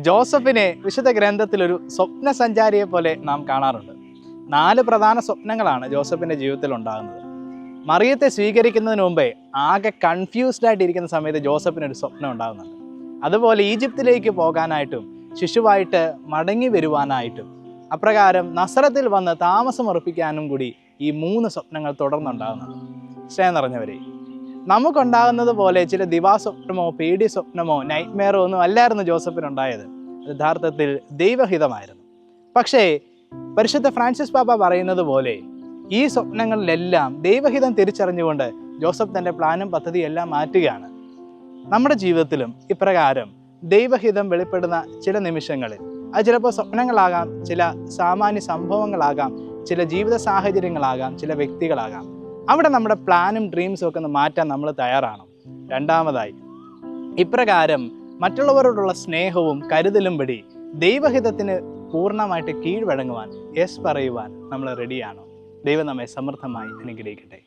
ജോസഫിനെ വിശുദ്ധ ഗ്രന്ഥത്തിൽ ഒരു സ്വപ്ന സഞ്ചാരിയെ പോലെ നാം കാണാറുണ്ട്. 4 പ്രധാന സ്വപ്നങ്ങളാണ് ജോസഫിൻ്റെ ജീവിതത്തിൽ ഉണ്ടാകുന്നത്. മറിയത്തെ സ്വീകരിക്കുന്നതിന് മുമ്പേ ആകെ കൺഫ്യൂസ്ഡ് ആയിട്ടിരിക്കുന്ന സമയത്ത് ജോസഫിനൊരു സ്വപ്നം ഉണ്ടാകുന്നുണ്ട്. അതുപോലെ ഈജിപ്തിലേക്ക് പോകാനായിട്ടും ശിശുവായിട്ട് മടങ്ങി വരുവാനായിട്ടും അപ്രകാരം നസറത്തിൽ വന്ന് താമസമുറപ്പിക്കാനും കൂടി ഈ 3 സ്വപ്നങ്ങൾ തുടർന്നുണ്ടാകുന്നുണ്ട്. സ്നേഹം നിറഞ്ഞവരെ, നമുക്കുണ്ടാകുന്നത് പോലെ ചില ദിവാസ്വപ്നമോ പേടി സ്വപ്നമോ നൈറ്റ്മെയറോ ഒന്നും അല്ലായിരുന്നു ജോസഫിനുണ്ടായത്. യഥാർത്ഥത്തിൽ ദൈവഹിതമായിരുന്നു. പക്ഷേ പരിശുദ്ധ ഫ്രാൻസിസ് പാപ്പ പറയുന്നത് പോലെ ഈ സ്വപ്നങ്ങളിലെല്ലാം ദൈവഹിതം തിരിച്ചറിഞ്ഞുകൊണ്ട് ജോസഫ് തൻ്റെ പ്ലാനും പദ്ധതിയും എല്ലാം മാറ്റുകയാണ്. നമ്മുടെ ജീവിതത്തിലും ഇപ്രകാരം ദൈവഹിതം വെളിപ്പെടുന്ന ചില നിമിഷങ്ങളിൽ, അത് ചിലപ്പോൾ സ്വപ്നങ്ങളാകാം, ചില സാമാന്യ സംഭവങ്ങളാകാം, ചില ജീവിത സാഹചര്യങ്ങളാകാം, ചില വ്യക്തികളാകാം. അവിടെ നമ്മുടെ പ്ലാനും ഡ്രീംസും ഒക്കെ ഒന്ന് മാറ്റാൻ നമ്മൾ തയ്യാറാണ്. രണ്ടാമതായി, ഇപ്രകാരം മറ്റുള്ളവരോടുള്ള സ്നേഹവും കരുതലും വഴി ദൈവഹിതത്തിന് പൂർണ്ണമായിട്ട് കീഴ്വഴങ്ങുവാൻ, യെസ് പറയുവാൻ നമ്മൾ റെഡിയാണോ? ദൈവം നമ്മെ സമൃദ്ധമായി അനുഗ്രഹിക്കട്ടെ.